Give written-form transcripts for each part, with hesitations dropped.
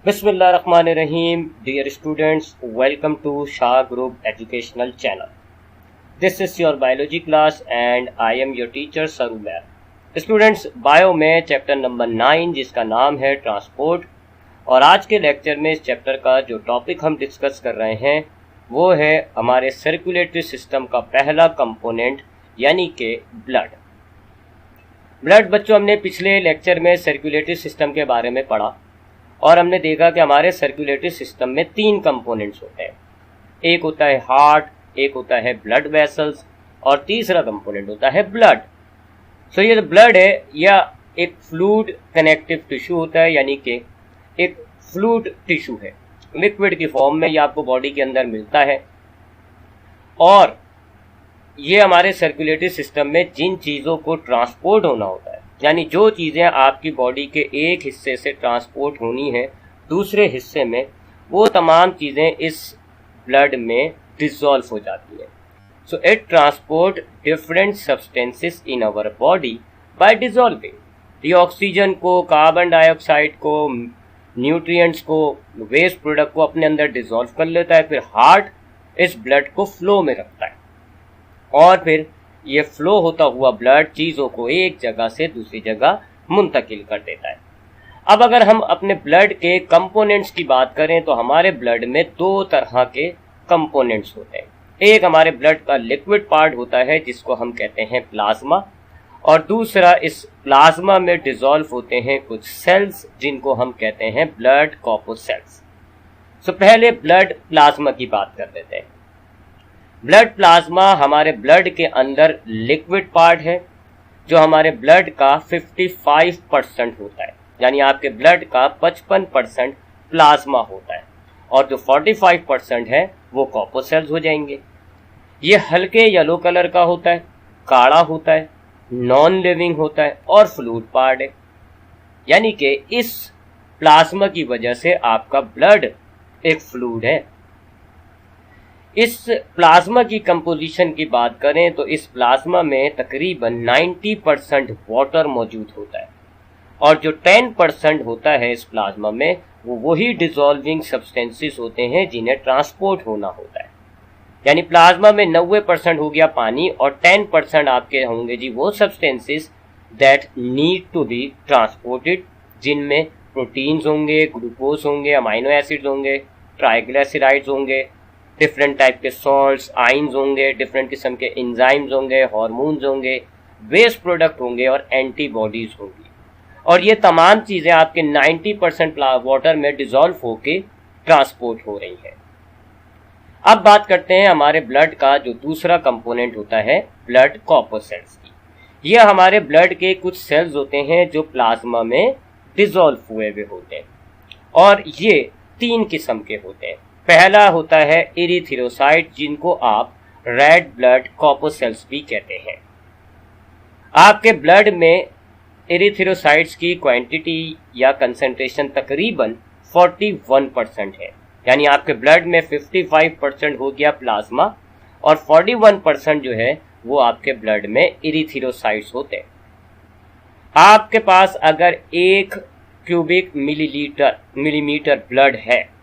Bismillahirrahmanirrahim. Dear students, welcome to Shah Group Educational Channel. This is your biology class and I am your teacher Sarumer. Students, bio में chapter number 9 जिसका नाम है transport, और आज के lecture में इस चैप्टर का जो टॉपिक हम डिस्कस कर रहे हैं वो है हमारे सर्कुलेटरी सिस्टम का पहला कंपोनेंट यानी कि ब्लड। ब्लड बच्चों, हमने पिछले लेक्चर में सर्कुलेटरी सिस्टम के बारे में पढ़ा और हमने देखा कि हमारे सर्कुलेटरी सिस्टम में 3 कंपोनेंट्स होते हैं। एक होता है हार्ट, एक होता है ब्लड वेसल्स और तीसरा कंपोनेंट होता है ब्लड। सो ये जो ब्लड है यह एक फ्लूइड कनेक्टिव टिश्यू होता है, यानी कि एक फ्लूइड टिश्यू है, लिक्विड की फॉर्म में ये आपको बॉडी के अंदर मिलता है। और ये हमारे सर्कुलेटरी सिस्टम में जिन चीज़ों को ट्रांसपोर्ट होना होता है, यानी जो चीज़ें आपकी बॉडी के एक हिस्से से ट्रांसपोर्ट होनी है दूसरे हिस्से में, वो तमाम चीज़ें इस ब्लड में डिसॉल्व हो जाती है। So it transport different substances in our body by dissolving. ये ऑक्सीजन को, कार्बन डाइऑक्साइड को, न्यूट्रिएंट्स को, वेस्ट प्रोडक्ट को अपने अंदर डिसॉल्व कर लेता है। फिर हार्ट इस ब्लड को फ्लो में रखता है और फिर ये फ्लो होता हुआ ब्लड चीज़ों को एक जगह से दूसरी जगह मुंतकिल कर देता है। अब अगर हम अपने ब्लड के कंपोनेंट्स की बात करें तो हमारे ब्लड में 2 तरह के कंपोनेंट्स होते हैं। एक हमारे ब्लड का लिक्विड पार्ट होता है जिसको हम कहते हैं प्लाज्मा, और दूसरा इस प्लाज्मा में डिसॉल्व होते हैं कुछ सेल्स जिनको हम कहते हैं ब्लड कॉर्पोसेल्स। सो पहले ब्लड प्लाज्मा की बात कर लेते हैं। ब्लड प्लाज्मा हमारे ब्लड के अंदर लिक्विड पार्ट है जो हमारे ब्लड का 55% होता है, यानी आपके ब्लड का 55% प्लाज्मा होता है और जो 45% है वो कॉर्पोसेल्स हो जाएंगे। ये हल्के येलो कलर का होता है, काला होता है, नॉन लिविंग होता है और फ्लूइड पार्ट है, यानी कि इस प्लाज्मा की वजह से आपका ब्लड एक फ्लूइड है। इस प्लाज्मा की कंपोजिशन की बात करें तो इस प्लाज्मा में तकरीबन 90% वाटर मौजूद होता है और जो 10% होता है इस प्लाज्मा में वो वही डिसॉल्विंग सब्सटेंसेस होते हैं जिन्हें ट्रांसपोर्ट होना होता है। यानी प्लाज्मा में 90% हो गया पानी और 10% आपके होंगे जी वो substances that need to be transported, जिनमें प्रोटीन्स होंगे, ग्लूकोज होंगे, अमाइनो एसिड्स होंगे, ट्राइग्लिसराइड्स होंगे, डिफरेंट टाइप के सॉल्ट्स, आइंस होंगे, डिफरेंट किस्म के एंजाइम्स होंगे, हार्मोन्स होंगे, वेस्ट प्रोडक्ट होंगे और एंटीबॉडीज होंगी। और ये तमाम चीज़ें आपके 90% वाटर में डिसॉल्व होके ट्रांसपोर्ट हो रही हैं। अब बात करते हैं हमारे ब्लड का जो दूसरा कंपोनेंट होता है ब्लड कॉर्पोसेल्स की। ये हमारे ब्लड के कुछ सेल्स होते हैं जो प्लाज्मा में डिसॉल्व हुए हुए होते हैं और ये 3 किस्म के होते हैं। पहला होता है इरिथ्रोसाइट, जिनको आप रेड ब्लड कॉर्पोसेल्स भी कहते हैं। आपके ब्लड में इरिथ्रोसाइट्स की क्वांटिटी या कंसंट्रेशन तकरीबन 41% है, यानी आपके ब्लड में 55% हो गया प्लाज्मा और 41% जो है वो आपके ब्लड में इरिथ्रोसाइट्स होते हैं। आपके पास अगर 1 क्यूबिक मिलीमीटर ब्लड है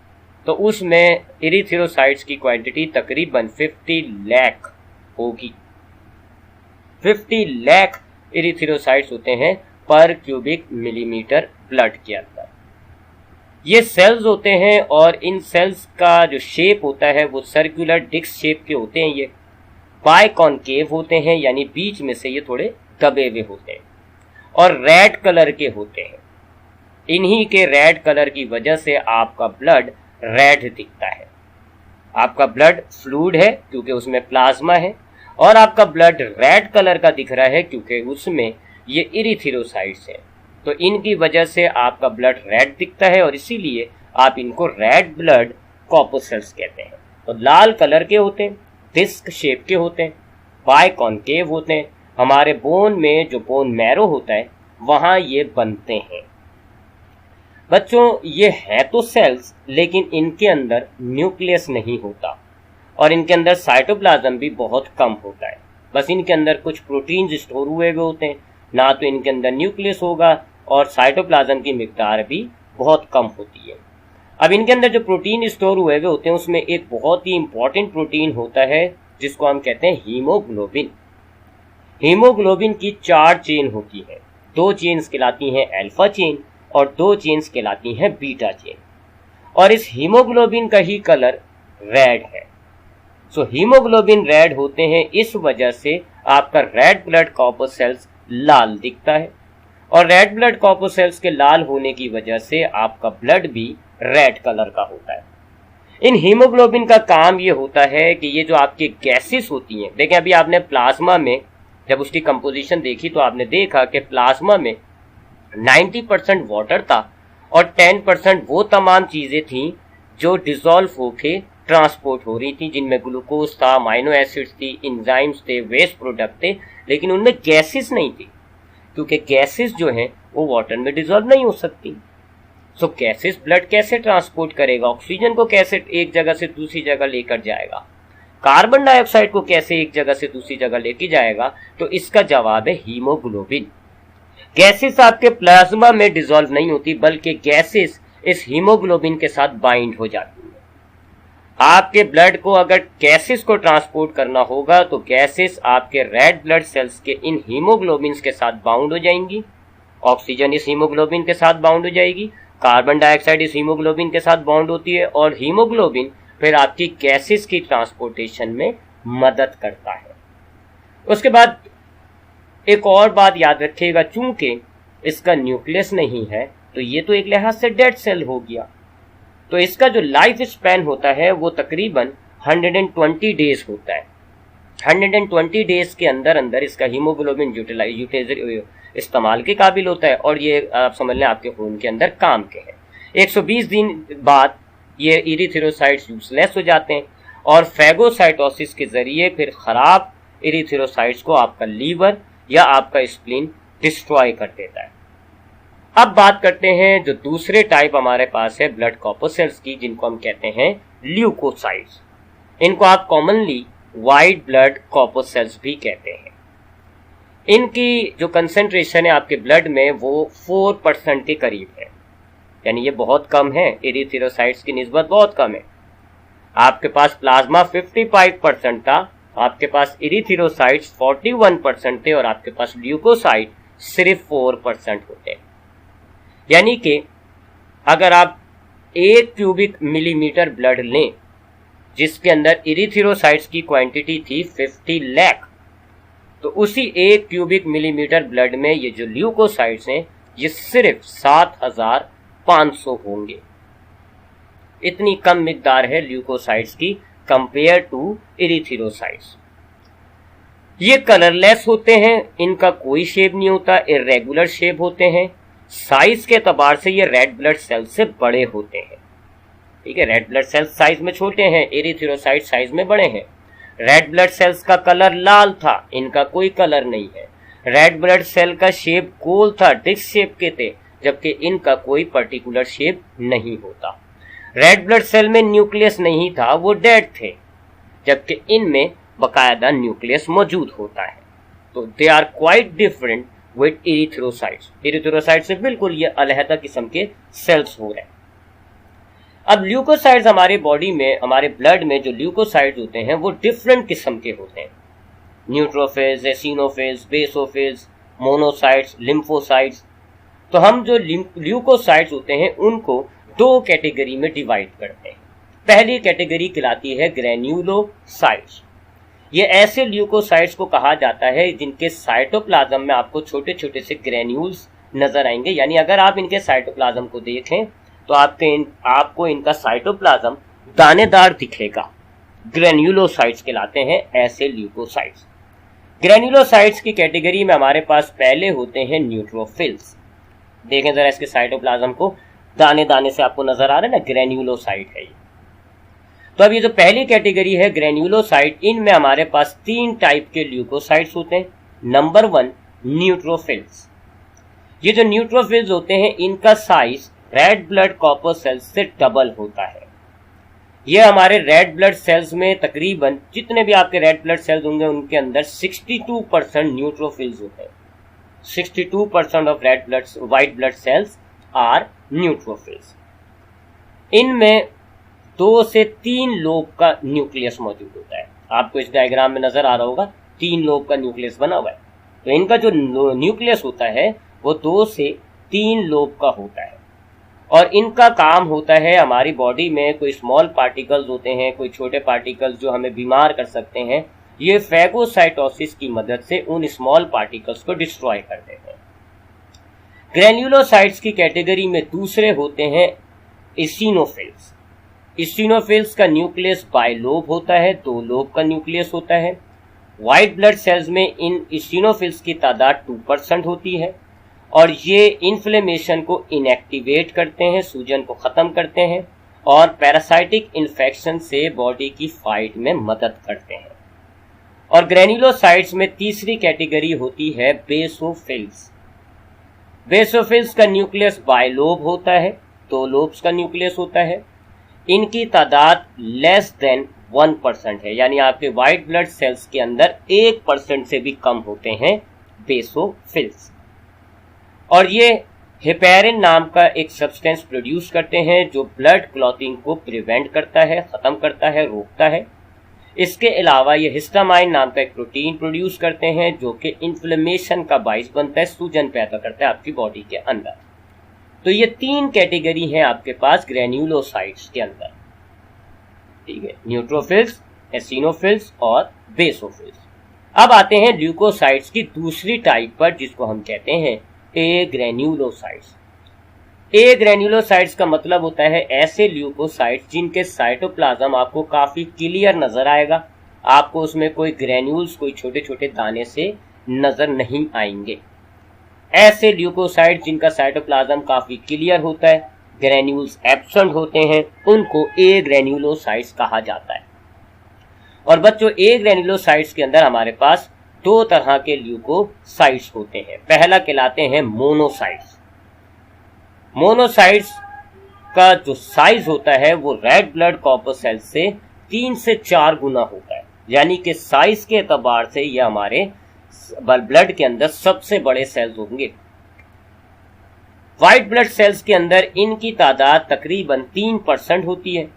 तो उसमें इरिथ्रोसाइट्स की क्वांटिटी तकरीबन 50 लाख होगी। 50 लाख इरिथ्रोसाइट्स होते हैं पर क्यूबिक मिलीमीटर ब्लड के अंदर। ये सेल्स होते हैं और इन सेल्स का जो शेप होता है वो सर्कुलर डिस्क शेप के होते हैं। ये बाइकॉनकेव होते हैं, यानी बीच में से ये थोड़े दबे हुए होते हैं और रेड कलर के होते हैं। इन्हीं के रेड कलर की वजह से आपका ब्लड रेड दिखता है। आपका ब्लड फ्लूइड है क्योंकि उसमें प्लाज्मा है और आपका ब्लड रेड कलर का दिख रहा है क्योंकि उसमें ये इरिथ्रोसाइट्स हैं। तो इनकी वजह से आपका ब्लड रेड दिखता है और इसीलिए आप इनको रेड ब्लड कॉर्पोसेल्स कहते हैं। तो लाल कलर के होते हैं, डिस्क शेप के होते हैं, बाइकॉनकेव होते हैं। हमारे बोन में जो बोन मैरो होता है वहाँ ये बनते हैं। बच्चों, ये है तो सेल्स, लेकिन इनके अंदर न्यूक्लियस नहीं होता और इनके अंदर साइटोप्लाज्म भी बहुत कम होता है। बस इनके अंदर कुछ प्रोटीन्स स्टोर हुए होते हैं, ना तो इनके अंदर न्यूक्लियस होगा और साइटोप्लाज्म की मिकदार भी बहुत कम होती है। अब इनके अंदर जो प्रोटीन स्टोर हुए हुए होते हैं उसमें एक बहुत ही इंपॉर्टेंट प्रोटीन होता है जिसको हम कहते हैं हीमोग्लोबिन। हीमोग्लोबिन की 4 चेन होती है, 2 चेन्स कहलाती हैं अल्फा चेन और 2 चेन्स कहलाती हैं बीटा चेन, और इस हीमोग्लोबिन का ही कलर रेड है। सो हीमोग्लोबिन रेड होते हैं, इस वजह से आपका रेड ब्लड कॉर्पस्कल्स लाल दिखता है, और रेड ब्लड कॉर्पस्कल्स के लाल होने की वजह से आपका ब्लड भी रेड कलर का होता है। इन हीमोग्लोबिन का काम ये होता है कि ये जो आपकी गैसेस होती हैं, देखें अभी आपने प्लाज्मा में जब उसकी कंपोजिशन देखी तो आपने देखा कि प्लाज्मा में 90% वाटर था और 10% वो तमाम चीजें थी जो डिसॉल्व होके ट्रांसपोर्ट हो रही थी, जिनमें ग्लूकोज था, अमाइनो एसिड्स थी, एंजाइम्स थे, वेस्ट प्रोडक्ट थे, लेकिन उनमें गैसेस नहीं थी, क्योंकि गैसेस जो हैं वो वाटर में डिसॉल्व नहीं हो सकती। सो गैसेस ब्लड कैसे ट्रांसपोर्ट करेगा, ऑक्सीजन को कैसे एक जगह से दूसरी जगह लेकर जाएगा, कार्बन डाइऑक्साइड को कैसे एक जगह से दूसरी जगह लेके जाएगा, तो इसका जवाब है हीमोग्लोबिन। गैसेस आपके प्लाज्मा में डिसॉल्व नहीं होती, बल्कि गैसेस इस हीमोग्लोबिन के साथ बाइंड हो जाती है। आपके ब्लड को अगर गैसेस को ट्रांसपोर्ट करना होगा तो गैसेस आपके रेड ब्लड सेल्स के इन हीमोग्लोबिन के साथ बाउंड हो जाएंगी, ऑक्सीजन इस हीमोग्लोबिन के साथ बाउंड हो जाएगी, कार्बन डाइऑक्साइड इस हीमोग्लोबिन के साथ बाउंड होती है, और हीमोग्लोबिन फिर आपकी गैसेस की ट्रांसपोर्टेशन में मदद करता है। उसके बाद एक और बात याद रखिएगा, चूंकि इसका न्यूक्लियस नहीं है तो ये तो एक लिहाज से डेड सेल हो गया, तो इसका जो लाइफ स्पैन होता है वो तकरीबन 120 डेज होता है। 120 डेज के अंदर अंदर इसका हीमोग्लोबिन इस्तेमाल के काबिल होता है, और ये आप समझ लें आपके खून के अंदर काम के हैं। 120 दिन बाद ये इरिथ्रोसाइट्स यूजलेस हो जाते हैं और फैगोसाइटोसिस के जरिए फिर खराब इरिथ्रोसाइट्स को आपका लीवर या आपका स्प्लीन डिस्ट्रॉय कर देता है। अब बात करते हैं जो दूसरे टाइप हमारे पास है ब्लड कॉर्पस्कल्स की, जिनको हम कहते हैं ल्यूकोसाइट्स। इनको आप कॉमनली वाइट ब्लड कॉर्पस्कल्स भी कहते हैं। इनकी जो कंसेंट्रेशन है आपके ब्लड में वो 4% के करीब है, यानी ये बहुत कम है, इरिथ्रोसाइट्स की निस्बत बहुत कम है। आपके पास प्लाज्मा 55% था, आपके पास इरिथ्रोसाइट्स 41% थे, और आपके पास ल्यूकोसाइट सिर्फ 4% होते हैं। यानी कि अगर आप 1 क्यूबिक मिलीमीटर ब्लड लें जिसके अंदर इरिथ्रोसाइट्स की क्वांटिटी थी 50 लाख, तो उसी 1 क्यूबिक मिलीमीटर ब्लड में ये जो ल्यूकोसाइट्स हैं ये सिर्फ 7500 होंगे। इतनी कम मिकदार है ल्यूकोसाइट्स की कंपेयर टू इरिथ्रोसाइट्स। ये कलरलेस होते हैं, इनका कोई शेप नहीं होता, इर्रेगुलर शेप होते हैं। साइज के एतबार से ये रेड ब्लड सेल से बड़े होते हैं, ठीक है। रेड ब्लड सेल्स साइज में छोटे हैं, इरिथ्रोसाइट साइज में बड़े हैं। रेड ब्लड सेल्स का कलर लाल था, इनका कोई कलर नहीं है। रेड ब्लड सेल का शेप गोल था, डिस्क शेप के थे, जबकि इनका कोई पर्टिकुलर शेप नहीं होता। रेड ब्लड सेल में न्यूक्लियस नहीं था, वो डेड थे, जबकि इनमें बकायदा न्यूक्लियस मौजूद होता है। तो they are quite different with erythrocytes. Erythrocyte से बिल्कुल ये अलहदा किस्म के सेल्स हो रहे हैं। अब ल्यूकोसाइट्स हमारे बॉडी में, हमारे ब्लड में जो ल्यूकोसाइट्स होते हैं वो डिफरेंट किस्म के होते हैं। Neutrophils, eosinophils, basophils, monocytes, lymphocytes. तो हम जो ल्यूकोसाइट्स होते हैं उनको 2 कैटेगरी में डिवाइड करते हैं। पहली कैटेगरी कहलाती है ग्रेन्यूलोसाइट्स। ये ऐसे ल्यूकोसाइट्स को कहा जाता है जिनके साइटोप्लाज्म में आपको छोटे छोटे से ग्रेन्यूल्स नजर आएंगे, यानी अगर आप इनके साइटोप्लाज्म को देखें तो आपको इनका साइटोप्लाज्म दानेदार दिखेगा। ग्रेन्यूलोसाइट्स कहलाते हैं ऐसे ल्यूकोसाइट्स। ग्रेन्यूलोसाइट्स की कैटेगरी में हमारे पास पहले होते हैं न्यूट्रोफिल्स। देखें जरा इसके साइटोप्लाज्म को, दाने दाने से आपको नजर आ रहा है ना, ग्रेन्यूलोसाइट है ये। तो अब ये जो पहली कैटेगरी है ग्रेन्यूलोसाइट, इनमें हमारे पास 3 टाइप के ल्यूकोसाइट्स होते हैं। Number 1 neutrophils. ये जो न्यूट्रोफिल्स होते हैं इनका साइज रेड ब्लड कॉर्पस्कल्स से डबल होता है। ये हमारे रेड ब्लड सेल्स में तकरीबन जितने भी आपके रेड ब्लड सेल्स होंगे उनके अंदर 62% न्यूट्रोफिल्स होते हैं। 62% of red blood white blood cells are neutrophils. इनमें 2 से 3 लोब का न्यूक्लियस मौजूद होता है। आपको इस डायग्राम में नजर आ रहा होगा 3 लोब का न्यूक्लियस बना हुआ है। तो इनका जो न्यूक्लियस होता है वो 2 से 3 लोब का होता है और इनका काम होता है हमारी बॉडी में कोई स्मॉल पार्टिकल्स होते हैं, कोई छोटे पार्टिकल्स जो हमें बीमार कर सकते हैं, ये फैगोसाइटोसिस की मदद से उन स्मॉल पार्टिकल्स को डिस्ट्रॉय करते हैं। ग्रेन्युलोसाइट्स की कैटेगरी में दूसरे होते हैं इसिनोफिल्स। इसिनोफिल्स का न्यूक्लियस बाइलोब होता है, 2 लोब का न्यूक्लियस होता है। व्हाइट ब्लड सेल्स में इन इसिनोफिल्स की तादाद 2% होती है और ये इन्फ्लेमेशन को इनएक्टिवेट करते हैं, सूजन को खत्म करते हैं और पैरासाइटिक इन्फेक्शन से बॉडी की फाइट में मदद करते हैं। और ग्रेन्युलोसाइट्स में तीसरी कैटेगरी होती है बेसोफिल्स। बेसोफिल्स का न्यूक्लियस बाइलोब होता है, 2 लोब्स का न्यूक्लियस होता है। इनकी तादाद लेस देन 1% है, यानी आपके व्हाइट ब्लड सेल्स के अंदर 1% से भी कम होते हैं बेसोफिल्स। और ये हेपेरिन नाम का एक सब्सटेंस प्रोड्यूस करते हैं जो ब्लड क्लॉटिंग को प्रिवेंट करता है, खत्म करता है, रोकता है। इसके अलावा ये हिस्टामाइन नाम का एक प्रोटीन प्रोड्यूस करते हैं जो कि इन्फ्लेमेशन का बाइस बनता है, सूजन पैदा करता है आपकी बॉडी के अंदर। तो ये 3 कैटेगरी हैं आपके पास ग्रेन्युलोसाइट्स के अंदर, ठीक है, न्यूट्रोफिल्स, एसिनोफिल्स और बेसोफिल्स। अब आते हैं ल्यूकोसाइट्स की दूसरी टाइप पर जिसको हम कहते हैं ए ग्रेन्युलोसाइट्स। ए ग्रेन्युलोसाइट्स का मतलब होता है ऐसे ल्यूकोसाइट्स जिनके साइटोप्लाज्म आपको काफी क्लियर नजर आएगा, आपको उसमें कोई ग्रेन्यूल्स, कोई छोटे छोटे दाने से नजर नहीं आएंगे। ऐसे ल्यूकोसाइट जिनका साइटोप्लाज्म काफी क्लियर होता है, ग्रेन्यूल्स एब्सेंट होते हैं, उनको ए ग्रेन्युलोसाइट्स कहा जाता है। और बच्चों, ए ग्रेन्युलोसाइट्स के अंदर हमारे पास 2 तरह के ल्यूकोसाइट्स होते हैं। पहला कहलाते हैं मोनोसाइट्स। मोनोसाइट्स का जो साइज होता है वो रेड ब्लड कॉर्पसेल से 3 से 4 गुना होता है, यानी कि साइज के एतबार से ये हमारे ब्लड के अंदर सबसे बड़े सेल्स होंगे। व्हाइट ब्लड सेल्स के अंदर इनकी तादाद तकरीबन 3% होती है।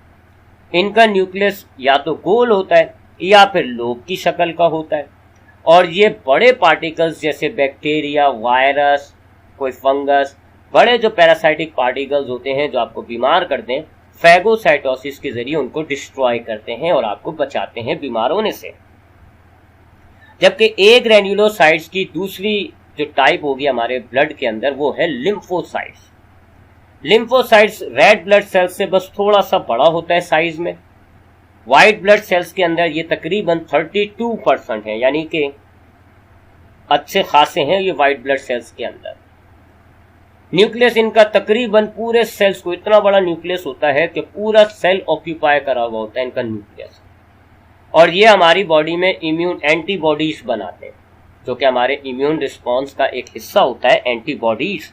इनका न्यूक्लियस या तो गोल होता है या फिर लोब की शक्ल का होता है और ये बड़े पार्टिकल्स जैसे बैक्टीरिया, वायरस, कोई फंगस, बड़े जो पैरासाइटिक पार्टिकल्स होते हैं जो आपको बीमार करते हैं, फैगोसाइटोसिस के जरिए उनको डिस्ट्रॉय करते हैं और आपको बचाते हैं बीमार होने से। जबकि ए ग्रेन्युलोसाइट्स की दूसरी जो टाइप होगी हमारे ब्लड के अंदर वो है lymphocytes. Lymphocytes red blood cells से बस थोड़ा सा बड़ा होता है साइज में। व्हाइट ब्लड सेल्स के अंदर ये तकरीबन 32% है, यानी कि अच्छे खासे हैं ये व्हाइट ब्लड सेल्स के अंदर। न्यूक्लियस इनका तकरीबन पूरे सेल्स को, इतना बड़ा न्यूक्लियस होता है कि पूरा सेल ऑक्यूपाई करा हुआ होता है इनका न्यूक्लियस। और ये हमारी बॉडी में इम्यून एंटीबॉडीज बनाते हैं, जो कि हमारे इम्यून रिस्पॉन्स का एक हिस्सा होता है, एंटीबॉडीज।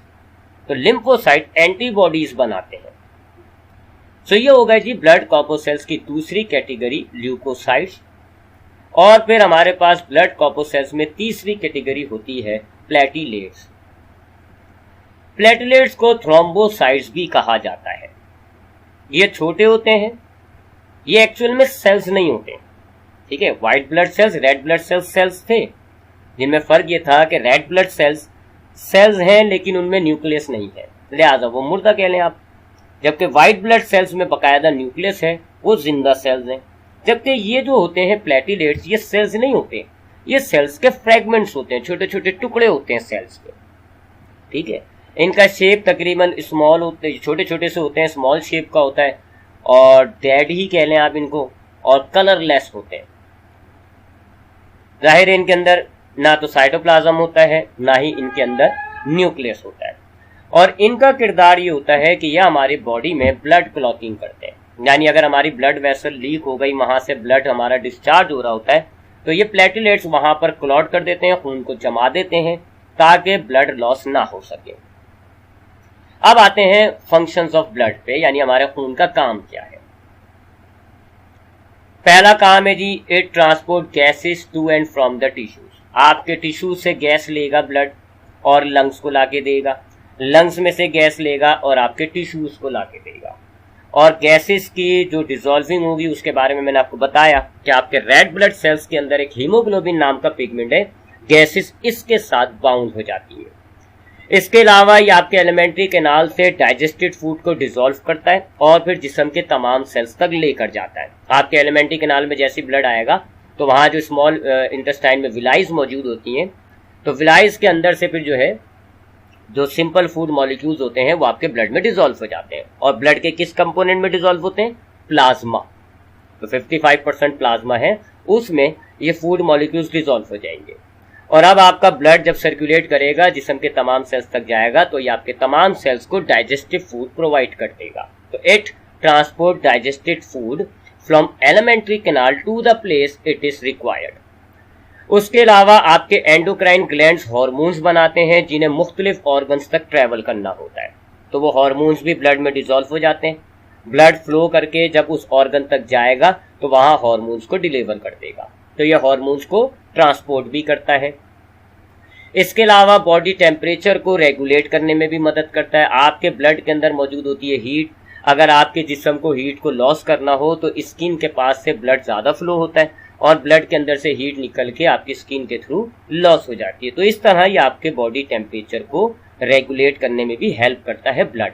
तो लिम्फोसाइट एंटीबॉडीज बनाते हैं। सो ये हो गए जी ब्लड कॉर्पोसेल्स की दूसरी कैटेगरी ल्यूकोसाइट्स। और फिर हमारे पास ब्लड कॉर्पोसेल्स में तीसरी कैटेगरी होती है प्लेटिलेट्स। प्लेटिलेट्स को थ्रोम्बोसाइट्स भी कहा जाता है। ये छोटे होते हैं, ये एक्चुअल में सेल्स नहीं होते, ठीक है। White blood sales, red blood sales थे, जिनमें फर्क ये था कि रेड ब्लड सेल्स हैं लेकिन उनमें न्यूक्लियस नहीं है, लिहाजा वो मुर्दा कह लें आप। जबकि व्हाइट ब्लड सेल्स में बकायदा न्यूक्लियस है, वो जिंदा सेल्स हैं। जबकि ये जो होते हैं प्लेटिलेट्स, ये सेल्स नहीं होते, ये सेल्स के फ्रेगमेंट्स होते हैं, छोटे छोटे टुकड़े होते हैं सेल्स के, ठीक है। इनका शेप तकरीबन स्मॉल होते हैं, छोटे छोटे से होते हैं, स्मॉल शेप का होता है और डेड ही कह लें आप इनको, और कलरलेस होते हैं। जाहिर है इनके अंदर ना तो साइटोप्लाज्म होता है, ना ही इनके अंदर न्यूक्लियस होता है। और इनका किरदार ये होता है कि यह हमारी बॉडी में ब्लड क्लॉटिंग करते हैं, यानी अगर हमारी ब्लड वेसल लीक हो गई, वहां से ब्लड हमारा डिस्चार्ज हो रहा होता है, तो ये प्लेटिलेट्स वहां पर क्लॉट कर देते हैं, खून को जमा देते हैं ताकि ब्लड लॉस ना हो सके। अब आते हैं फंक्शंस ऑफ ब्लड पे, यानी हमारे खून का काम क्या है। पहला काम है जी, it transport gases to and from the tissues. आपके टिश्यू से गैस लेगा ब्लड और लंग्स को लाके देगा, लंग्स में से गैस लेगा और आपके टिश्यूज को लाके देगा। और गैसेस की जो डिसॉल्विंग होगी उसके बारे में मैंने आपको बताया कि आपके रेड ब्लड सेल्स के अंदर एक हीमोग्लोबिन नाम का पिगमेंट है, गैसेस इसके साथ बाउंड हो जाती है। इसके अलावा ये आपके एलिमेंट्री कैनाल से डाइजेस्टेड फूड को डिसॉल्व करता है और फिर जिस्म के तमाम सेल्स तक लेकर जाता है। आपके एलिमेंट्री कैनाल में जैसे ब्लड आएगा तो वहां जो स्मॉल इंटेस्टाइन में विलाइज मौजूद होती हैं, तो विलाइज के अंदर से फिर जो है जो सिंपल फूड मॉलिक्यूल्स होते हैं वो आपके ब्लड में डिसॉल्व हो जाते हैं। और ब्लड के किस कंपोनेंट में डिसॉल्व होते हैं? प्लाज्मा। तो 55% प्लाज्मा है, उसमें ये फूड मॉलिक्यूल्स डिसॉल्व हो जाएंगे। और अब आपका ब्लड जब सर्कुलेट करेगा, जिस्म के तमाम सेल्स तक जाएगा, तो ये आपके तमाम सेल्स को डाइजेस्टिव फूड प्रोवाइड कर देगा। तो it transport digested food from alimentary canal to the place it is required. उसके अलावा आपके एंडोक्राइन ग्लैंड्स हार्मोन्स बनाते हैं जिन्हें मुख्तलिफ ऑर्गन्स तक ट्रेवल करना होता है। तो वो हार्मोन्स भी ब्लड में डिसॉल्व हो जाते हैं। ब्लड फ्लो करके जब उस ऑर्गन तक जाएगा तो वहां हार्मोन्स को डिलीवर कर देगा। तो ये हार्मोन्स को ट्रांसपोर्ट भी करता है। इसके अलावा बॉडी टेम्परेचर को रेगुलेट करने में भी मदद करता है। आपके ब्लड के अंदर मौजूद होती है हीट। अगर आपके जिस्म को हीट को लॉस करना हो तो स्किन के पास से ब्लड ज्यादा फ्लो होता है और ब्लड के अंदर से हीट निकल के आपकी स्किन के थ्रू लॉस हो जाती है। तो इस तरह ये आपके बॉडी टेम्परेचर को रेगुलेट करने में भी हेल्प करता है ब्लड।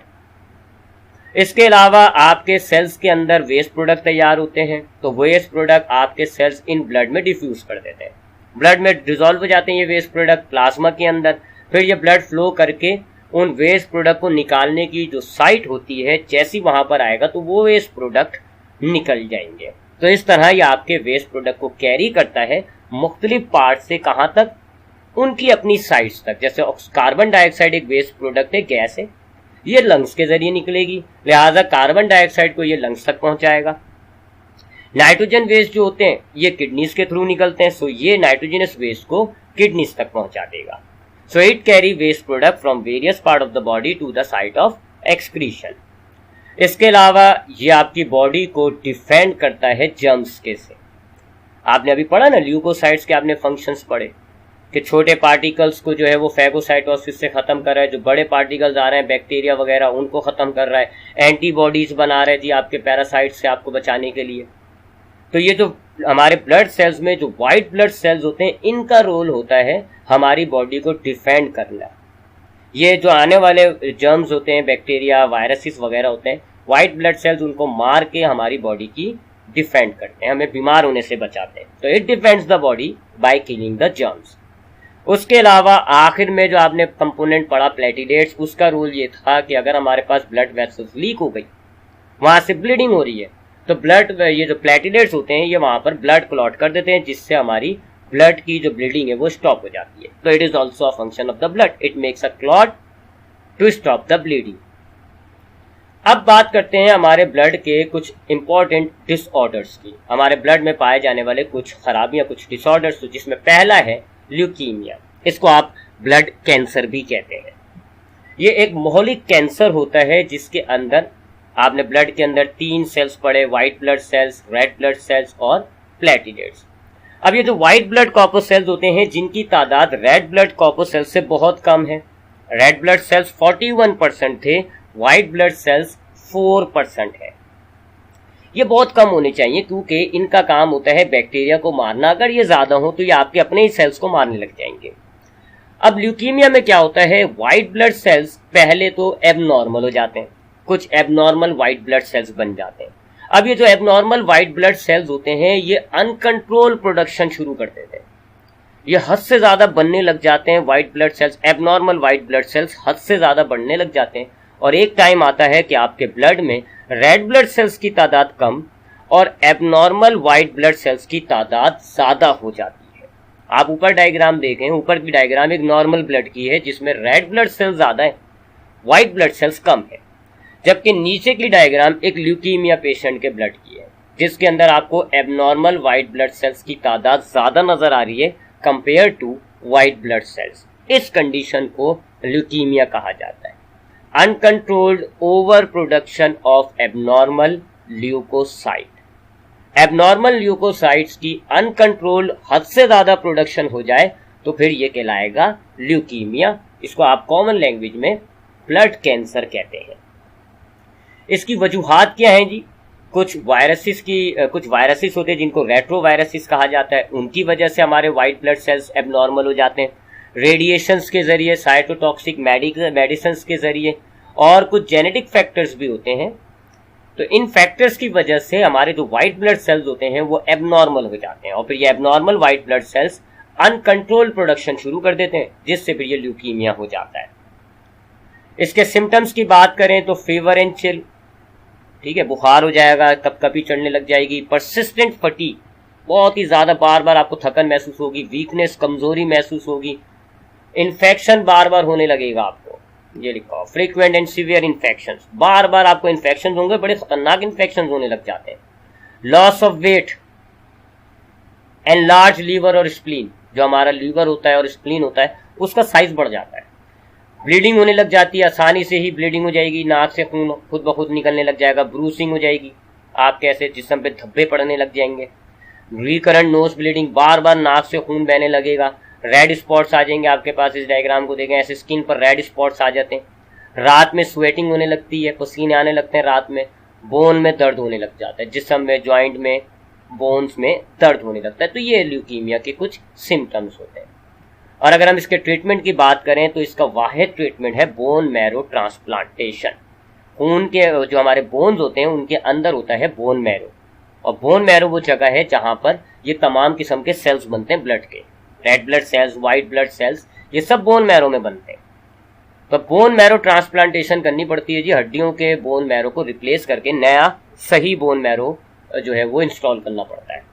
इसके अलावा आपके सेल्स के अंदर वेस्ट प्रोडक्ट तैयार होते हैं। तो वेस्ट प्रोडक्ट आपके सेल्स इन ब्लड में डिफ्यूज कर देते हैं, ब्लड में डिसॉल्व हो जाते हैं ये वेस्ट प्रोडक्ट प्लाज्मा के अंदर। फिर ये ब्लड फ्लो करके उन वेस्ट प्रोडक्ट को निकालने की जो साइट होती है, जैसी वहां पर आएगा तो वो वेस्ट प्रोडक्ट निकल जाएंगे। तो इस तरह ये आपके वेस्ट प्रोडक्ट को कैरी करता है मुख्तलिफ पार्ट से, कहां तक? उनकी अपनी साइट्स तक। जैसे कार्बन डाइऑक्साइड एक वेस्ट प्रोडक्ट है, गैस है, ये लंग्स के जरिए निकलेगी, लिहाजा कार्बन डाइऑक्साइड को ये लंग्स तक पहुंचाएगा। नाइट्रोजन वेस्ट जो होते हैं ये किडनीज के थ्रू निकलते हैं, सो ये नाइट्रोजनस वेस्ट को किडनीज तक पहुंचा देगा। So it carry waste product from various part of the body to the site of excretion. इसके अलावा ये आपकी बॉडी को डिफेंड करता है जर्म्स के से। आपने अभी पढ़ा ना ल्यूकोसाइट्स के, आपने फंक्शंस पढ़े कि छोटे पार्टिकल्स को जो है वो फैगोसाइटोसिस से खत्म कर रहा है, जो बड़े पार्टिकल्स आ रहे हैं बैक्टीरिया वगैरह उनको खत्म कर रहा है, एंटीबॉडीज बना रहा है जी आपके पैरासाइट से आपको बचाने के लिए। तो ये जो हमारे ब्लड सेल्स में जो व्हाइट ब्लड सेल्स होते हैं, इनका रोल होता है हमारी बॉडी को डिफेंड करना। ये जो आने वाले जर्म्स होते हैं, बैक्टीरिया वायरसेस वगैरह होते हैं, व्हाइट ब्लड सेल्स उनको मार के हमारी बॉडी की डिफेंड करते हैं, हमें बीमार होने से बचाते हैं। तो it defends the body by killing the germs. उसके अलावा आखिर में जो आपने कंपोनेंट पढ़ा प्लेटिलेट्स, उसका रोल ये था कि अगर हमारे पास ब्लड वेसल्स लीक हो गई, वहां से ब्लीडिंग हो रही है, तो ब्लड ये जो प्लेटिलेट्स होते हैं ये वहां पर ब्लड क्लॉट कर देते हैं, जिससे हमारी ब्लड की जो ब्लीडिंग है वो स्टॉप हो जाती है। तो it is also a function of the blood, it makes a clot to stop the bleeding. अब बात करते हैं हमारे ब्लड के कुछ इंपॉर्टेंट डिसऑर्डर्स की, हमारे ब्लड में पाए जाने वाले कुछ खराबियां, कुछ डिसऑर्डर्स, जिसमें पहला है ल्यूकीमिया। इसको आप ब्लड कैंसर भी कहते हैं। ये एक मोहलिक कैंसर होता है जिसके अंदर आपने ब्लड के अंदर 3 सेल्स पढ़े, white blood sales, red blood sales और प्लेटिलेट्स। अब ये जो व्हाइट ब्लड कॉर्पोसेल्स होते हैं जिनकी तादाद रेड ब्लड कॉर्पोसेल्स से बहुत कम है। रेड ब्लड सेल्स 41% थे, व्हाइट ब्लड सेल्स 4% है। ये बहुत कम होने चाहिए क्योंकि इनका काम होता है बैक्टीरिया को मारना। अगर ये ज्यादा हो तो ये आपके अपने ही सेल्स को मारने लग जाएंगे। अब ल्यूकीमिया में क्या होता है, व्हाइट ब्लड सेल्स पहले तो एबनॉर्मल हो जाते हैं, कुछ एबनॉर्मल व्हाइट ब्लड सेल्स बन जाते हैं। अब ये जो एबनॉर्मल व्हाइट ब्लड सेल्स होते हैं ये अनकंट्रोल प्रोडक्शन शुरू कर देते हैं, ये हद से ज्यादा बनने लग जाते हैं। White blood sales, abnormal white blood sales हद से ज्यादा बढ़ने लग जाते हैं और एक टाइम आता है कि आपके ब्लड में रेड ब्लड सेल्स की तादाद कम और एबनॉर्मल व्हाइट ब्लड सेल्स की तादाद ज्यादा हो जाती है। आप ऊपर डायग्राम देखें, ऊपर की डायग्राम एक नॉर्मल ब्लड की है जिसमें रेड ब्लड सेल्स ज्यादा है, व्हाइट ब्लड सेल्स कम है, जबकि नीचे की डायग्राम एक ल्यूकीमिया पेशेंट के ब्लड की है जिसके अंदर आपको एबनॉर्मल व्हाइट ब्लड सेल्स की तादाद ज्यादा नजर आ रही है compare to white blood cells. इस कंडीशन को ल्यूकीमिया कहा जाता है। Uncontrolled over production of abnormal leucocyte. Abnormal leucocytes की अनकंट्रोल्ड हद से ज्यादा प्रोडक्शन हो जाए तो फिर ये कहलाएगा ल्यूकीमिया। इसको आप कॉमन लैंग्वेज में ब्लड कैंसर कहते हैं। इसकी वजूहात क्या हैं जी? कुछ वायरसेस होते हैं जिनको रेट्रोवायरसेस कहा जाता है, उनकी वजह से हमारे व्हाइट ब्लड सेल्स एबनॉर्मल हो जाते हैं। रेडिएशंस के जरिए, साइटोटॉक्सिक मेडिसिन के जरिए, और कुछ जेनेटिक फैक्टर्स भी होते हैं। तो इन फैक्टर्स की वजह से हमारे जो व्हाइट ब्लड सेल्स होते हैं वो एबनॉर्मल हो जाते हैं, और फिर ये abnormal white blood sales uncontrolled production शुरू कर देते हैं, जिससे फिर ये ल्यूकीमिया हो जाता है। इसके सिम्टम्स की बात करें तो फीवर एंड चिल, ठीक है, बुखार हो जाएगा, कपकपी चढ़ने लग जाएगी, परसिस्टेंट फटीग, बहुत ही ज्यादा बार बार आपको थकन महसूस होगी, वीकनेस, कमजोरी महसूस होगी, इन्फेक्शन बार बार होने लगेगा आपको, ये लिखा, फ्रीक्वेंट एंड सीवियर इन्फेक्शन, बार बार आपको इन्फेक्शन होंगे, बड़े खतरनाक इन्फेक्शन होने लग जाते हैं। Loss of weight, enlarge liver और स्प्लीन, जो हमारा लीवर होता है और स्प्लीन होता है उसका साइज बढ़ जाता है। ब्लीडिंग होने लग जाती है, आसानी से ही ब्लीडिंग हो जाएगी, नाक से खून खुद ब खुद निकलने लग जाएगा, ब्रूसिंग हो जाएगी, आपके ऐसे जिस्म पे धब्बे पड़ने लग जाएंगे, रिकरेंट नोज ब्लीडिंग, बार बार नाक से खून बहने लगेगा, रेड स्पॉट्स आ जाएंगे, आपके पास इस डायग्राम को देखें, ऐसे स्किन पर रेड स्पॉट्स आ जाते हैं। रात में स्वेटिंग होने लगती है, पसीने आने लगते हैं रात में, बोन में दर्द होने लग जाता है, जिस्म में, ज्वाइंट में, बोन्स में दर्द होने लगता है। तो ये ल्यूकीमिया के कुछ सिम्टम्स होते हैं। और अगर हम इसके ट्रीटमेंट की बात करें तो इसका वाहिद ट्रीटमेंट है बोन मैरो ट्रांसप्लांटेशन। खून के जो हमारे बोन्स होते हैं उनके अंदर होता है बोन मैरो, और बोन मैरो वो जगह है जहां पर ये तमाम किस्म के सेल्स बनते हैं ब्लड के, red blood sales, white blood sales, ये सब बोन मैरो में बनते हैं। तो बोन मैरो ट्रांसप्लांटेशन करनी पड़ती है जी, हड्डियों के बोन मैरो को रिप्लेस करके नया सही बोन मैरो जो है वो इंस्टॉल करना पड़ता है।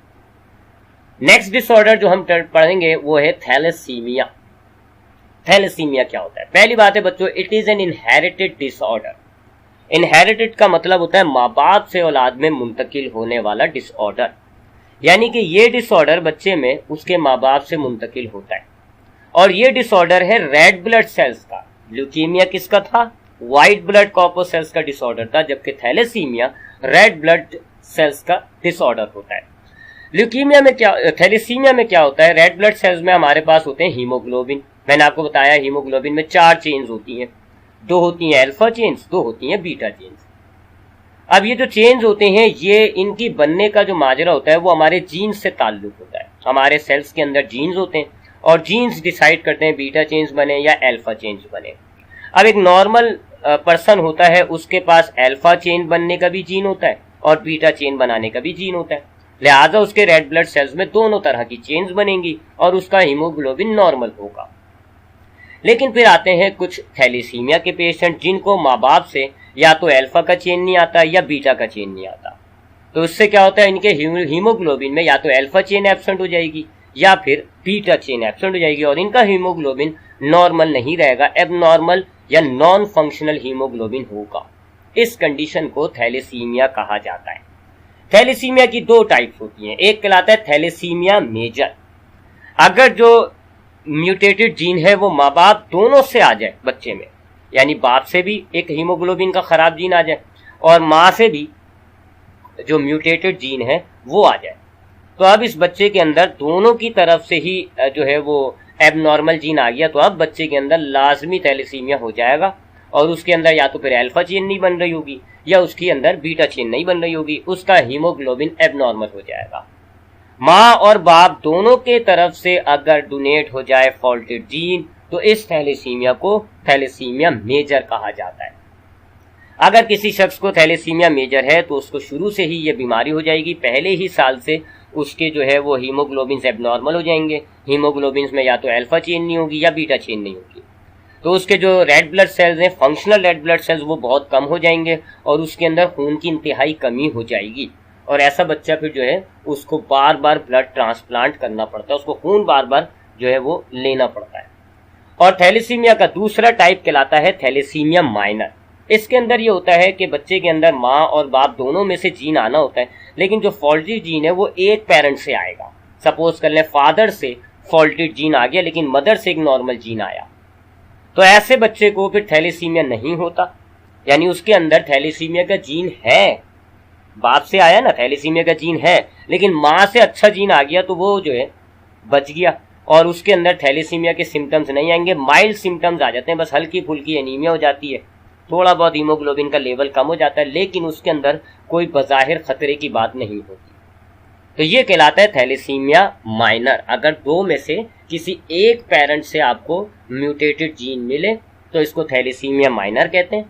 नेक्स्ट डिसऑर्डर जो हम पढ़ेंगे वो है थैलेसीमिया। थैलेसीमिया क्या होता है? पहली बात है बच्चों, it is an inherited disorder. Inherited का मतलब होता है माँ बाप से औलाद में मुंतकिल होने वाला डिसऑर्डर, यानी कि ये डिसऑर्डर बच्चे में उसके माँ बाप से मुंतकिल होता है। और ये डिसऑर्डर है रेड ब्लड सेल्स का। ल्यूकीमिया किसका था? व्हाइट ब्लड कॉर्पोसेल्स का डिसऑर्डर था, जबकि थैलेसीमिया रेड ब्लड सेल्स का डिसऑर्डर होता है। ल्यूकीमिया में क्या, थैलेसीमिया में क्या होता है? रेड ब्लड सेल्स में हमारे पास होते हैं हीमोग्लोबिन। मैंने आपको बताया हीमोग्लोबिन में 4 चेन्स होती हैं, 2 होती हैं अल्फा चेन्स, 2 होती हैं बीटा चेन्स। अब ये जो चेन्स होते हैं ये इनकी बनने का जो माजरा होता है वो हमारे जीन्स से ताल्लुक होता है। हमारे सेल्स के अंदर जीन्स होते हैं और जीन्स डिसाइड करते हैं बीटा चेन्स बने या अल्फा चेन्स बने। अब एक नॉर्मल पर्सन होता है, उसके पास अल्फा चेन बनने का भी जीन होता है और बीटा चेन बनाने का भी जीन होता है, लिहाजा उसके रेड ब्लड सेल्स में दोनों तरह की चेन्स बनेंगी और उसका हीमोग्लोबिन नॉर्मल होगा। लेकिन फिर आते हैं कुछ थैलेसीमिया के पेशेंट जिनको माँ बाप से या तो अल्फा का चेन नहीं आता या बीटा का चेन नहीं आता। तो इससे क्या होता है, इनके हीमोग्लोबिन में या तो अल्फा चेन एब्सेंट हो जाएगी या फिर बीटा चेन एब्सेंट हो जाएगी और इनका हीमोग्लोबिन नॉर्मल नहीं रहेगा, एबनॉर्मल या नॉन फंक्शनल हीमोग्लोबिन होगा। इस कंडीशन को थैलेसीमिया कहा जाता है। थैलेसीमिया की 2 टाइप्स होती हैं, एक कहलाता है थैलेसीमिया मेजर। अगर जो म्यूटेटेड जीन है वो माँ बाप दोनों से आ जाए बच्चे में, यानी बाप से भी एक हीमोग्लोबिन का खराब जीन आ जाए और माँ से भी जो म्यूटेटेड जीन है वो आ जाए, तो अब इस बच्चे के अंदर दोनों की तरफ से ही जो है वो एबनॉर्मल जीन आ गया, तो अब बच्चे के अंदर लाजमी थैलेसीमिया हो जाएगा और उसके अंदर या तो फिर अल्फा चेन नहीं बन रही होगी या उसके अंदर बीटा चेन नहीं बन रही होगी, उसका हीमोग्लोबिन एबनॉर्मल हो जाएगा। माँ और बाप दोनों के तरफ से अगर डोनेट हो जाए फॉल्टेड जीन तो इस थैलेसीमिया को थैलेसीमिया मेजर कहा जाता है। अगर किसी शख्स को थैलेसीमिया मेजर है तो उसको शुरू से ही ये बीमारी हो जाएगी, पहले ही साल से उसके जो है वो हीमोग्लोबिन एबनॉर्मल हो जाएंगे, हीमोग्लोबिन में या तो अल्फा चेन नहीं होगी या बीटा चेन नहीं होगी, तो उसके जो रेड ब्लड सेल्स हैं, फंक्शनल रेड ब्लड सेल्स, वो बहुत कम हो जाएंगे और उसके अंदर खून की इंतहाई कमी हो जाएगी और ऐसा बच्चा फिर जो है उसको बार बार ब्लड ट्रांसप्लांट करना पड़ता है, उसको खून बार बार जो है वो लेना पड़ता है। और थैलेसीमिया का दूसरा टाइप कहलाता है थैलेसीमिया माइनर। इसके अंदर ये होता है कि बच्चे के अंदर माँ और बाप दोनों में से जीन आना होता है, लेकिन जो फॉल्टी जीन है वो एक पेरेंट से आएगा। सपोज कर लें फादर से फॉल्टेड जीन आ गया लेकिन मदर से एक नॉर्मल जीन आया, तो ऐसे बच्चे को फिर थैलेसीमिया नहीं होता, यानी उसके अंदर थैलेसीमिया का जीन है, बाप से आया ना, थैलेसीमिया का जीन है, लेकिन माँ से अच्छा जीन आ गया तो वो जो है बच गया और उसके अंदर थैलेसीमिया के सिम्टम्स नहीं आएंगे, माइल्ड सिम्टम्स आ जाते हैं, बस हल्की फुल्की एनीमिया हो जाती है, थोड़ा बहुत हीमोग्लोबिन का लेवल कम हो जाता है, लेकिन उसके अंदर कोई बज़ाहिर खतरे की बात नहीं होती। तो ये कहलाता है थैलेसीमिया माइनर। अगर दो में से किसी एक पेरेंट से आपको म्यूटेटेड जीन मिले तो इसको थैलेसीमिया माइनर कहते हैं।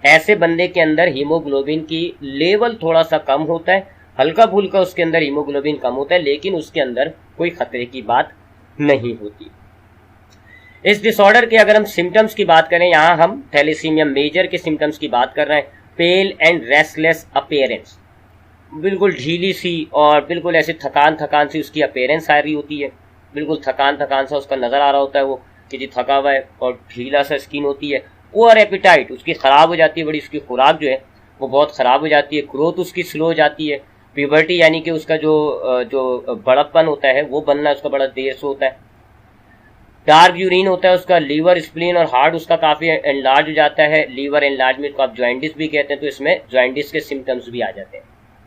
ऐसे बंदे के अंदर हीमोग्लोबिन की लेवल थोड़ा सा कम होता है, हल्का फुल्का उसके अंदर हीमोग्लोबिन कम होता है, लेकिन उसके अंदर कोई खतरे की बात नहीं होती। इस डिसऑर्डर के अगर हम सिम्टम्स की बात करें, यहाँ हम थैलेसीमिया मेजर के सिम्टम्स की बात कर रहे हैं। पेल एंड रेस्टलेस अपीयरेंस, बिल्कुल ढीली सी और बिल्कुल ऐसे थकान सी उसकी अपीयरेंस आ रही होती है, बिल्कुल थकान सा उसका नजर आ रहा होता है वो कि जी थका हुआ है, और ढीला सा स्किन होती है। पुअर एपिटाइट, उसकी खराब हो जाती है बड़ी, उसकी खुराक जो है वो बहुत खराब हो जाती है। ग्रोथ उसकी स्लो हो जाती है। प्यूबर्टी यानी कि उसका जो बड़प्पन होता है वो बनना उसका बड़ा देर से होता है। डार्क यूरिन होता है उसका। लीवर, स्प्लीन और हार्ट उसका काफी एनलार्ज हो जाता है। लीवर एनलार्जमेंट को आप जॉइंटिस भी कहते हैं, तो इसमें जॉइंटिस के सिम्टम्स भी आ जाते हैं।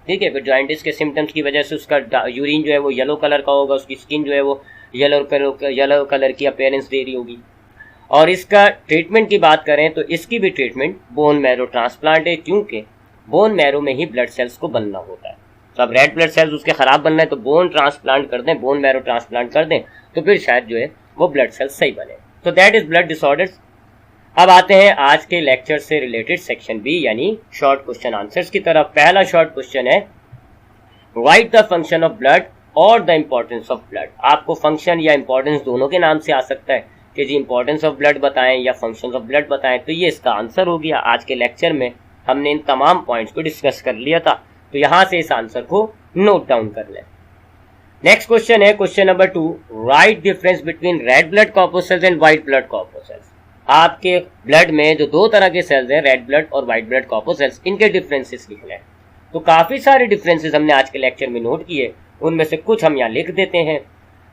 ठीक है, फिर जॉइंटिस के सिम्टम्स की वजह से उसका यूरिन जो है वो येलो कलर का होगा, उसकी स्किन जो है वो येलो कलर की अपीयरेंस दे रही होगी। और इसका ट्रीटमेंट की बात करें तो इसकी भी ट्रीटमेंट बोन मैरो ट्रांसप्लांट है, क्योंकि बोन मैरो में ही ब्लड सेल्स को बनना होता है। तो अब रेड ब्लड सेल्स उसके खराब बनना है तो बोन ट्रांसप्लांट कर दें, बोन मैरो ट्रांसप्लांट कर दें, तो फिर शायद जो है वो ब्लड सेल्स सही बने। तो दैट इज ब्लड डिसऑर्डर्स। अब आते हैं आज के लेक्चर से रिलेटेड सेक्शन बी, यानी शॉर्ट क्वेश्चन आंसर्स की तरफ। पहला शॉर्ट क्वेश्चन है, right the function of blood और द इंपॉर्टेंस ऑफ ब्लड। आपको फंक्शन या इंपॉर्टेंस दोनों के नाम से आ सकता है कि जी इंपॉर्टेंस ऑफ ब्लड बताएं या फंक्शंस ऑफ ब्लड बताएं, तो ये इसका आंसर हो गया। आज के लेक्चर में हमने इन तमाम पॉइंट्स को डिस्कस कर लिया था, तो यहां से इस आंसर को नोट डाउन कर लें। नेक्स्ट क्वेश्चन है question number 2, write difference between red blood corpuscles and white blood corpuscles. आपके ब्लड में जो दो तरह के सेल्स हैं, रेड ब्लड और व्हाइट ब्लड कॉर्पस्कल्स, इनके डिफरेंसेस लिखना है। तो काफी सारे डिफरेंसेस हमने आज के लेक्चर में नोट किए, उनमें से कुछ हम यहाँ लिख देते हैं।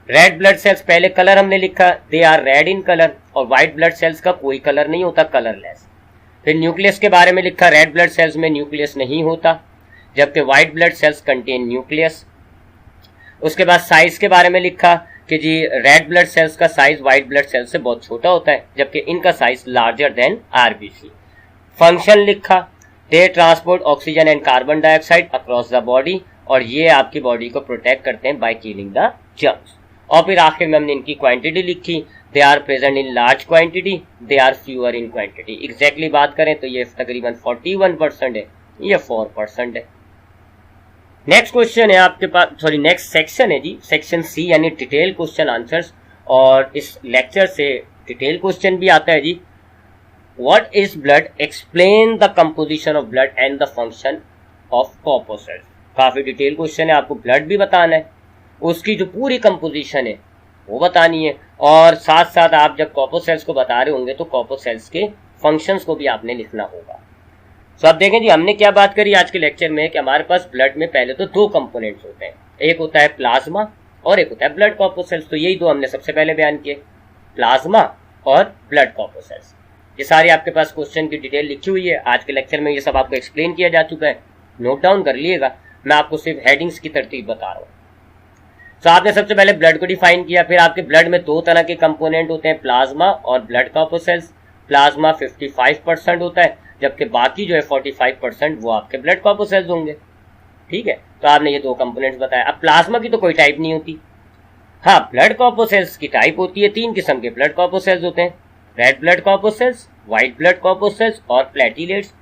रेड ब्लड सेल्स, पहले कलर हमने लिखा, they are red in colour, और व्हाइट ब्लड सेल्स का कोई कलर नहीं होता, कलरलेस। फिर न्यूक्लियस के बारे में लिखा, रेड ब्लड सेल्स में न्यूक्लियस नहीं होता, जबकि white blood cells contain nucleus. उसके बाद साइज के बारे में लिखा कि जी रेड ब्लड सेल्स का साइज व्हाइट ब्लड सेल्स से बहुत छोटा होता है, जबकि इनका size larger than RBC. Function लिखा, they transport oxygen and carbon dioxide across the body, और ये आपकी बॉडी को प्रोटेक्ट करते हैं बाय किलिंग द जर्म्स। और फिर आखिर में हमने इनकी क्वांटिटी लिखी, they are present in large quantity, they are fewer in quantity. Exactly बात करें तो ये तकरीबन 41% है, ये 4% है। नेक्स्ट क्वेश्चन है आपके पास, सॉरी नेक्स्ट सेक्शन है जी, सेक्शन सी, यानी डिटेल क्वेश्चन आंसर्स। और इस लेक्चर से डिटेल क्वेश्चन भी आता है जी। What is blood, explain the composition of blood and the function of corpuscles. काफी डिटेल क्वेश्चन है, आपको ब्लड भी बताना है, उसकी जो पूरी कंपोजिशन है वो बतानी है, और साथ साथ आप जब कॉर्पस्कल्स को बता रहे होंगे तो कॉर्पस्कल्स के फंक्शंस को भी आपने लिखना होगा। तो अब देखें जी, हमने क्या बात करी आज के लेक्चर में कि हमारे पास ब्लड में पहले तो दो कंपोनेंट्स होते हैं, एक होता है प्लाज्मा और एक होता है ब्लड कॉर्पस्कल्स। तो यही दो हमने सबसे पहले बयान किए, प्लाज्मा और ब्लड कॉर्पस्कल्स। ये सारी आपके पास क्वेश्चन की डिटेल लिखी हुई है, आज के लेक्चर में ये सब आपको एक्सप्लेन किया जा चुका है, नोट डाउन कर लिएगा। मैं आपको सिर्फ हेडिंग्स की तरतीब बता रहा हूँ। तो आपने सबसे पहले ब्लड को डिफाइन किया, फिर आपके ब्लड में दो तरह के कंपोनेंट होते हैं, प्लाज्मा और ब्लड कॉर्पस्कल्स। प्लाज्मा 55% होता है, जबकि बाकी जो है 45% वो आपके ब्लड कॉर्पस्कल्स होंगे। ठीक है, तो आपने ये दो कंपोनेंट्स बताया। अब प्लाज्मा की तो कोई टाइप नहीं होती, हाँ ब्लड कॉर्पस्कल्स की टाइप होती है। तीन किस्म के ब्लड कॉर्पस्कल्स होते हैं, रेड ब्लड कॉर्पस्कल्स, व्हाइट ब्लड कॉर्पस्कल्स और प्लेटिलेट्स।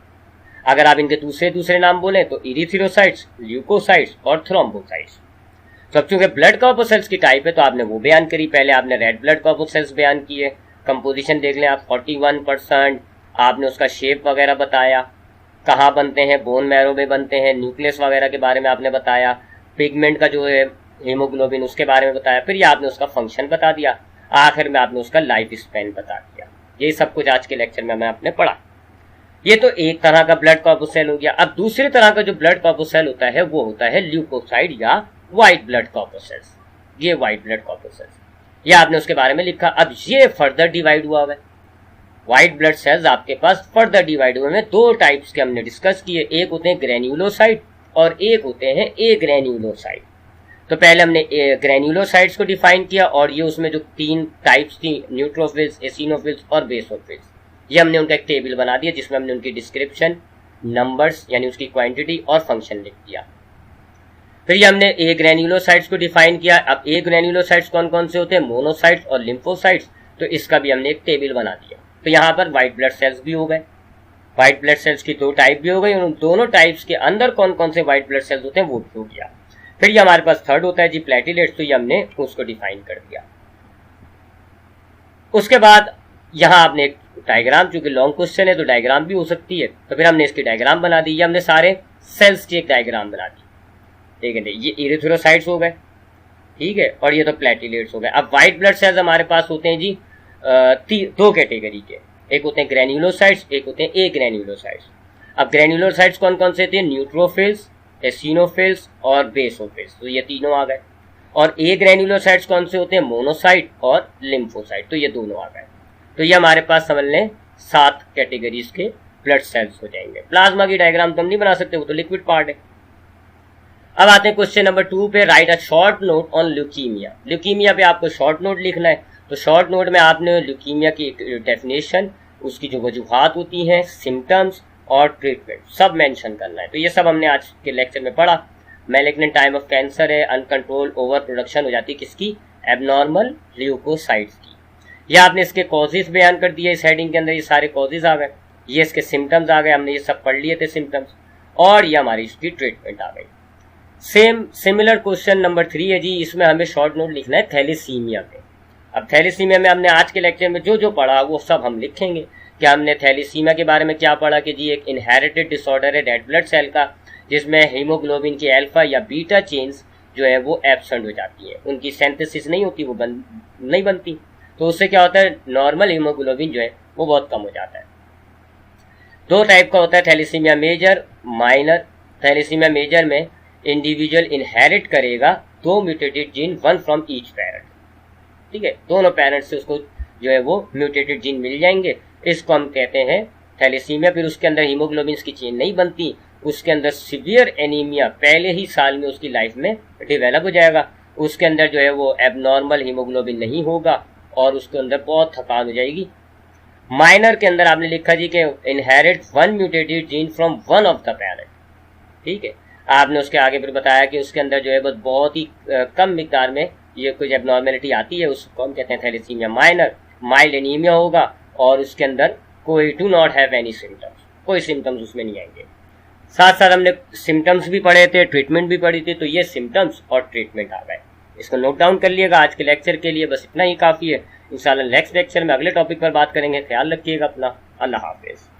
अगर आप इनके दूसरे नाम बोले तो इरिथ्रोसाइट्स, ल्यूकोसाइट्स और थ्रोम्बोसाइट्स। तो चूंकि ब्लड कॉर्पस्कल्स की टाइप है तो आपने वो बयान करी, पहले आपने रेड ब्लड कॉर्पस्कल्स बयान किए, कंपोजिशन देख लें आप 41%। आपने उसका शेप वगैरह बताया, कहाँ बनते हैं, बोन मैरो में बनते हैं, न्यूक्लियस वगैरह के बारे में आपने बताया, पिगमेंट का जो है हीमोग्लोबिन उसके बारे में बताया, फिर ये आपने उसका फंक्शन बता दिया, आखिर में आपने उसका लाइफ स्पैन बता दिया। ये सब कुछ आज के लेक्चर में आपने पढ़ा। ये तो एक तरह का ब्लड कॉर्पस्कल हो गया। अब दूसरी तरह का जो ब्लड कॉर्पस्कल होता है वो होता है ल्यूकोसाइट या व्हाइट ब्लड कॉर्पस्कल्स। ये व्हाइट ब्लड कॉर्पस्कल्स, ये आपने उसके बारे में लिखा। अब ये फर्दर डिवाइड हुआ है, व्हाइट ब्लड सेल्स आपके पास फर्दर डिवाइड हुए हैं। दो टाइप्स के हमने डिस्कस किए, एक होते हैं ग्रेन्युलोसाइट और एक होते हैं ए ग्रेन्युलोसाइट। तो पहले हमने ग्रेन्युलोसाइट्स को डिफाइन किया, और ये उसमें जो तीन टाइप्स थी, न्यूट्रोफिल्स, एसिनोफिल्स और बेसोफिल्स। ये हमने उनका एक टेबल बना दिया जिसमें हमने उनकी डिस्क्रिप्शन, नंबर्स यानी उसकी क्वांटिटी और फंक्शन लिख दिया। फिर ये हमने ए ग्रैन्युलोसाइट्स को डिफाइन किया। अब ए ग्रैन्युलोसाइट्स कौन कौन से होते हैं, मोनोसाइट्स और लिम्फोसाइट्स, तो इसका भी हमने एक टेबल बना दिया। तो यहाँ पर व्हाइट ब्लड सेल्स भी हो गए, व्हाइट ब्लड सेल्स की 2 टाइप भी हो गई, और उन दोनों टाइप्स के अंदर कौन कौन से व्हाइट ब्लड सेल्स होते हैं वो भी हो गया। फिर ये हमारे पास थर्ड होता है जी प्लेटिलेट्स, तो ये हमने उसको डिफाइन कर दिया। उसके बाद यहाँ आपने एक डायग्राम, चूंकि लॉन्ग क्वेश्चन है तो डायग्राम भी हो सकती है, तो फिर हमने इसकी डायग्राम बना दी। ये हमने सारे सेल्स की एक डायग्राम बना दी, ठीक है। ये इरिथ्रोसाइट्स हो गए, ठीक है, और ये तो प्लेटिलेट्स हो गए। अब व्हाइट ब्लड सेल्स हमारे पास होते हैं जी 2 कैटेगरी के, एक होते हैं ग्रैन्युलोसाइट्स, एक होते हैं ए ग्रैन्युलोसाइट्स। अब ग्रैन्युलोसाइट्स कौन कौन से थे, न्यूट्रोफिल्स, एसिनोफिल्स और बेसोफिल्स, तो ये तीनों आ गए। और ए ग्रैन्युलोसाइट्स कौन से होते हैं, मोनोसाइट और लिम्फोसाइट, तो ये दोनों आ गए। तो ये हमारे पास समझ लें 7 कैटेगरीज के ब्लड सेल्स हो जाएंगे। प्लाज्मा की डायग्राम तो हम नहीं बना सकते, वो तो लिक्विड पार्ट है। अब आते हैं क्वेश्चन नंबर 2 पे, right a short note on leukaemia. Leukaemia पे आपको शॉर्ट नोट लिखना है, तो शॉर्ट नोट में आपने ल्यूकीमिया की डेफिनेशन, उसकी जो वजूहात होती हैं, सिम्टम्स और ट्रीटमेंट सब मेंशन करना है। तो ये सब हमने आज के लेक्चर में पढ़ा। मैलिग्नेंट टाइम ऑफ कैंसर है, अनकंट्रोल ओवर प्रोडक्शन हो जाती है किसकी, एबनॉर्मल ल्यूकोसाइट्स की। ये आपने इसके कॉजेज बयान कर दिए, इस हेडिंग के अंदर ये सारे कॉजेज आ गए, ये इसके सिम्टम्स आ गए, हमने ये सब पढ़ लिए थे सिम्टम्स, और ये हमारी इसकी ट्रीटमेंट आ गई। सिमिलर क्वेश्चन नंबर 3 है जी, इसमें हमें शॉर्ट नोट लिखना है थैलेसीमिया पे। अब थैलेसीमिया में हमने आज के लेक्चर में जो जो पढ़ा वो सब हम लिखेंगे। क्या हमने थैलेसीमिया के बारे में क्या पढ़ा कि जी एक इनहेरिटेड डिसऑर्डर है रेड ब्लड सेल का, जिसमें हीमोग्लोबिन की अल्फा या बीटा चेन्स जो है वो एब्सेंट हो जाती है, उनकी सिंथेसिस नहीं होती, वो नहीं बनती, तो उससे क्या होता है, नॉर्मल हीमोग्लोबिन जो है वो बहुत कम हो जाता है। 2 टाइप का होता है thalassaemia major, minor. Thalassaemia major में इंडिविजुअल इनहेरिट करेगा 2 mutated gene, 1 from each parent, ठीक है, दोनों पेरेंट से उसको जो है वो म्यूटेटेड जीन मिल जाएंगे, इसको हम कहते हैं थैलेसीमिया। फिर उसके अंदर हीमोग्लोबिन की चेन नहीं बनती, उसके अंदर सीवियर एनीमिया पहले ही साल में उसकी लाइफ में डेवलप हो जाएगा, उसके अंदर जो है वो एबनॉर्मल हीमोग्लोबिन नहीं होगा और उसके अंदर बहुत थकान हो जाएगी। माइनर के अंदर आपने लिखा जी कि inherit 1 mutated gene from 1 of the parent, ठीक है। आपने उसके आगे फिर बताया कि उसके अंदर जो है बहुत ही कम मिकदार में ये कुछ एबनॉर्मेलिटी आती है, उसको हम कहते हैं थैलेसीमिया माइनर। माइल्ड एनीमिया होगा और उसके अंदर कोई do not have any symptoms, कोई सिम्टम्स उसमें नहीं आएंगे। साथ साथ हमने सिम्टम्स भी पढ़े थे, ट्रीटमेंट भी पढ़ी थी, तो ये सिम्टम्स और ट्रीटमेंट आ गए। इसको नोट डाउन कर लिएगा। आज के लेक्चर के लिए बस इतना ही काफ़ी है। इंशाल्लाह नेक्स्ट लेक्चर में अगले टॉपिक पर बात करेंगे। ख्याल रखिएगा अपना। अल्लाह हाफिज़।